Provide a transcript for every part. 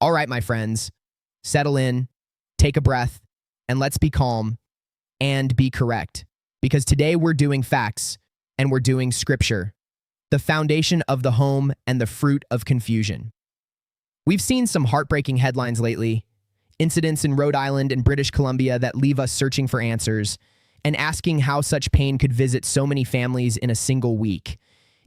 All right, my friends, settle in, take a breath, and let's be calm and be correct. Because today we're doing facts and we're doing scripture, the foundation of the home and the fruit of confusion. We've seen some heartbreaking headlines lately, incidents in Rhode Island and British Columbia that leave us searching for answers and asking how such pain could visit so many families in a single week.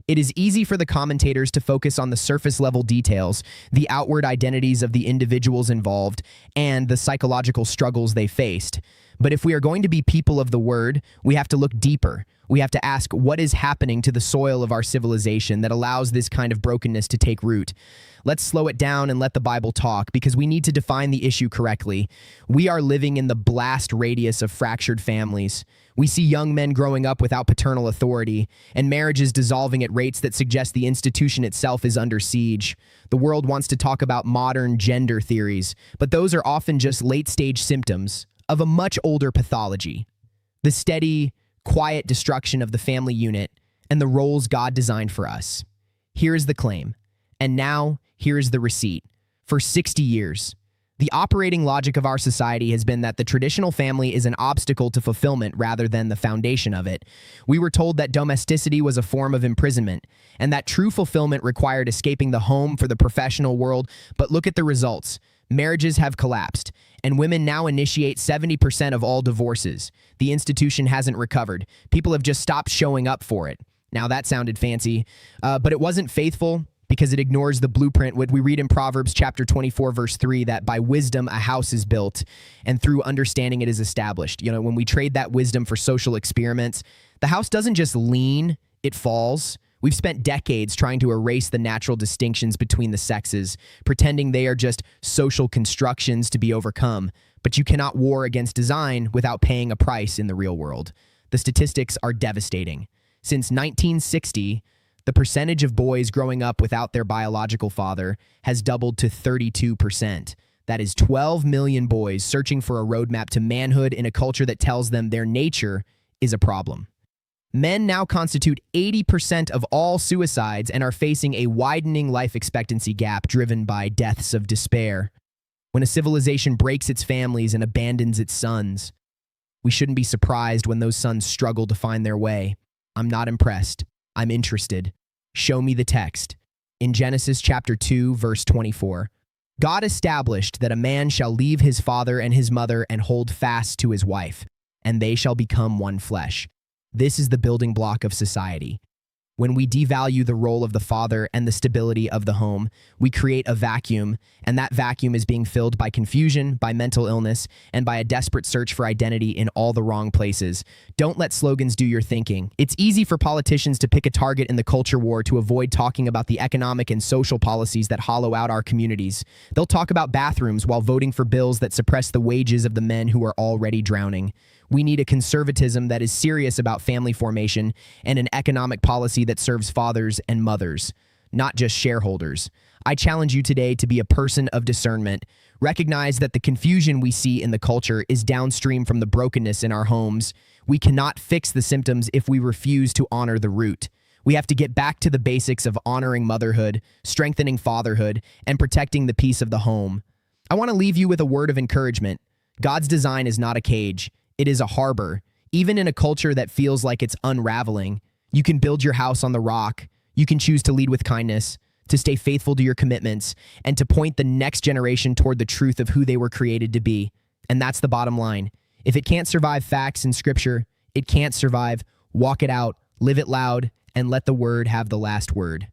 It is easy for the commentators to focus on the surface-level details, the outward identities of the individuals involved, and the psychological struggles they faced. But if we are going to be people of the Word, we have to look deeper. We have to ask what is happening to the soil of our civilization that allows this kind of brokenness to take root. Let's slow it down and let the Bible talk, because we need to define the issue correctly. We are living in the blast radius of fractured families. We see young men growing up without paternal authority, and marriages dissolving at rates that suggest the institution itself is under siege. The world wants to talk about modern gender theories, but those are often just late-stage symptoms of a much older pathology. The steady, quiet destruction of the family unit and the roles God designed for us. Here is the claim, and now here is the receipt. For 60 years, the operating logic of our society has been that the traditional family is an obstacle to fulfillment rather than the foundation of it. We were told that domesticity was a form of imprisonment, and that true fulfillment required escaping the home for the professional world. But look at the results. Marriages have collapsed, and women now initiate 70% of all divorces. The institution hasn't recovered. People have just stopped showing up for it. Now that sounded fancy, but it wasn't faithful, because it ignores the blueprint. What we read in Proverbs chapter 24, verse 3, that by wisdom a house is built, and through understanding it is established. When we trade that wisdom for social experiments, the house doesn't just lean, it falls. We've spent decades trying to erase the natural distinctions between the sexes, pretending they are just social constructions to be overcome. But you cannot war against design without paying a price in the real world. The statistics are devastating. Since 1960, the percentage of boys growing up without their biological father has doubled to 32%. That is 12 million boys searching for a roadmap to manhood in a culture that tells them their nature is a problem. Men now constitute 80% of all suicides and are facing a widening life expectancy gap driven by deaths of despair. When a civilization breaks its families and abandons its sons, we shouldn't be surprised when those sons struggle to find their way. I'm not impressed. I'm interested. Show me the text. In Genesis chapter 2, verse 24, God established that a man shall leave his father and his mother and hold fast to his wife, and they shall become one flesh. This is the building block of society. When we devalue the role of the father and the stability of the home, we create a vacuum, and that vacuum is being filled by confusion, by mental illness, and by a desperate search for identity in all the wrong places. Don't let slogans do your thinking. It's easy for politicians to pick a target in the culture war to avoid talking about the economic and social policies that hollow out our communities. They'll talk about bathrooms while voting for bills that suppress the wages of the men who are already drowning. We need a conservatism that is serious about family formation and an economic policy that serves fathers and mothers, not just shareholders. I challenge you today to be a person of discernment. Recognize that the confusion we see in the culture is downstream from the brokenness in our homes. We cannot fix the symptoms if we refuse to honor the root. We have to get back to the basics of honoring motherhood, strengthening fatherhood, and protecting the peace of the home. I want to leave you with a word of encouragement. God's design is not a cage. It is a harbor. Even in a culture that feels like it's unraveling, you can build your house on the rock. You can choose to lead with kindness, to stay faithful to your commitments, and to point the next generation toward the truth of who they were created to be. And that's the bottom line. If it can't survive facts in Scripture, it can't survive. Walk it out, live it loud, and let the Word have the last word.